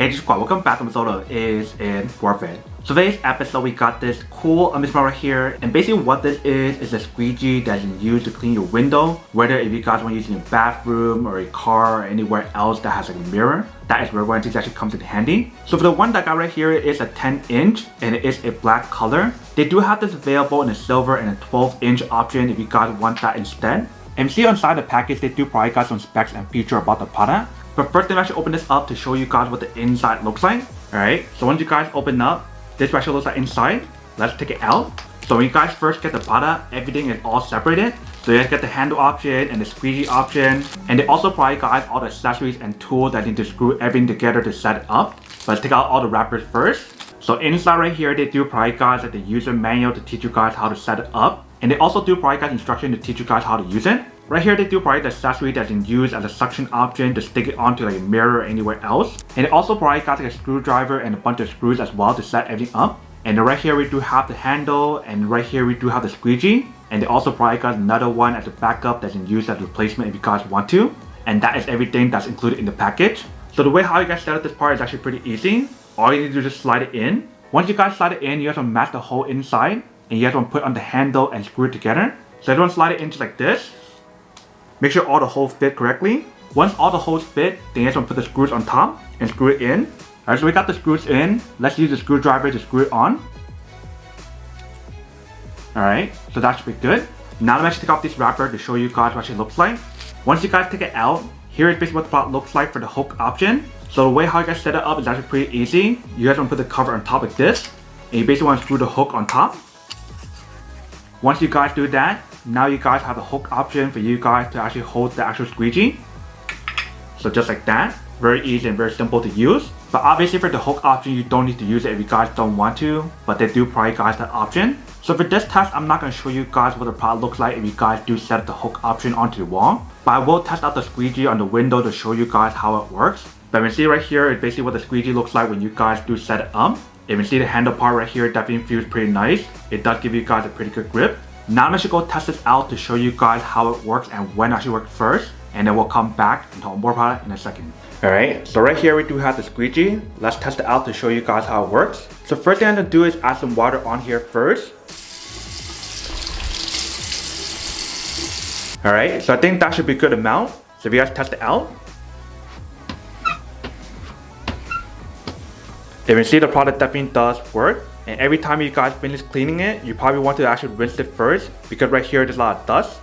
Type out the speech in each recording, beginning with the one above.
Hey squad, welcome back to an episode of Is It Worth It? So today's episode we got this cool instrument right here, and basically what this is a squeegee that you can use to clean your window, whether if you guys want to use it in your bathroom or a car or anywhere else that has like a mirror. That is where one of these actually comes in handy. So for the one that I got right here is a 10-inch and it is a black color. They do have this available in a silver and a 12-inch option if you guys want that instead. And see inside the package they do probably got some specs and feature about the product. But first I'm actually open this up to show you guys what the inside looks like. Alright, so once you guys open up, this actually looks like inside. Let's take it out. So when you guys first get the product, everything is all separated. So you guys get the handle option and the squeegee option. And they also provide guys all the accessories and tools that need to screw everything together to set it up. But let's take out all the wrappers first. So inside right here, they do provide guys like the user manual to teach you guys how to set it up. And they also do provide guys instruction to teach you guys how to use it. Right here, they do provide the accessory that you can use as a suction option to stick it onto like a mirror or anywhere else. And they also provide guys like a screwdriver and a bunch of screws as well to set everything up. And then right here, we do have the handle, and right here, we do have the squeegee. And they also provide guys another one as a backup that you can use as a replacement if you guys want to. And that is everything that's included in the package. So the way how you guys set up this part is actually pretty easy. All you need to do is just slide it in. Once you guys slide it in, you guys want to match the hole inside. And you guys want to put on the handle and screw it together. So everyone slide it in just like this. Make sure all the holes fit correctly. Once all the holes fit, then you guys want to put the screws on top and screw it in. Alright, so we got the screws in. Let's use the screwdriver to screw it on. Alright, so that should be good. Now let's take off this wrapper to show you guys what it looks like. Once you guys take it out, here is basically what the product looks like for the hook option. So the way how you guys set it up is actually pretty easy. You guys want to put the cover on top like this. And you basically want to screw the hook on top. Once you guys do that, now you guys have the hook option for you guys to actually hold the actual squeegee. So just like that. Very easy and very simple to use. But obviously for the hook option, you don't need to use it if you guys don't want to. But they do provide guys that option. So for this test, I'm not going to show you guys what the product looks like if you guys do set the hook option onto the wall. But I will test out the squeegee on the window to show you guys how it works. But you see right here is basically what the squeegee looks like when you guys do set it up. If you see the handle part right here, it definitely feels pretty nice. It does give you guys a pretty good grip. Now I'm actually going to test this out to show you guys how it works and when it actually works first. And then we'll come back and talk more about it in a second. Alright, so right here we do have the squeegee. Let's test it out to show you guys how it works. So first thing I'm going to do is add some water on here first. Alright, so I think that should be a good amount. So if you guys test it out. If you see, the product definitely does work. And every time you guys finish cleaning it, you probably want to actually rinse it first because right here there's a lot of dust.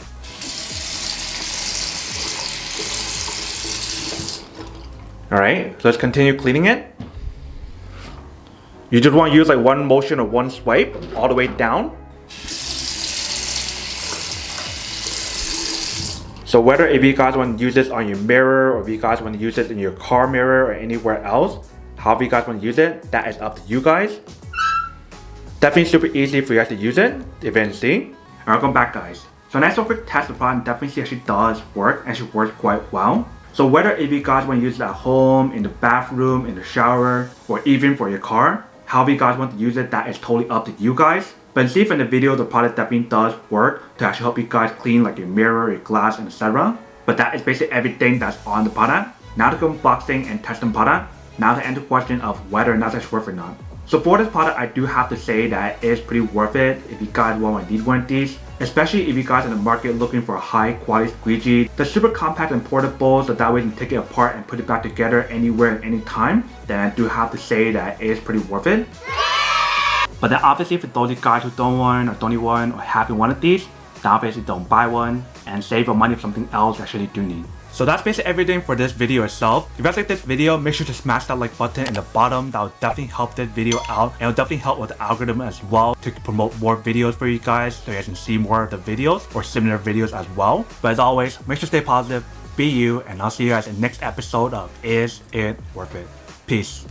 Alright, so let's continue cleaning it. You just want to use like one motion or one swipe all the way down. So whether if you guys want to use this on your mirror or if you guys want to use it in your car mirror or anywhere else, however you guys want to use it, that is up to you guys. Definitely super easy for you guys to use it, if you can see. Alright, welcome back guys. So next over test, the product definitely actually does work and actually works quite well. So whether if you guys want to use it at home, in the bathroom, in the shower, or even for your car, however you guys want to use it, that is totally up to you guys. But see from the video, the product definitely does work to actually help you guys clean like your mirror, your glass, and etc. But that is basically everything that's on the product. Now to go unboxing and testing the product. Now to answer the question of whether or not it's worth it or not. So for this product, I do have to say that it is pretty worth it if you guys want to need one of these. Especially if you guys in the market looking for a high quality squeegee. They're super compact and portable, so that way you can take it apart and put it back together anywhere at any time. Then I do have to say that it is pretty worth it. But then obviously for those of you guys who don't want or don't need one or haven't one of these, then obviously don't buy one and save your money for something else you actually do need. So that's basically everything for this video itself. If you guys like this video, make sure to smash that like button in the bottom. That will definitely help this video out. And it will definitely help with the algorithm as well to promote more videos for you guys so you guys can see more of the videos or similar videos as well. But as always, make sure to stay positive, be you, and I'll see you guys in the next episode of Is It Worth It? Peace.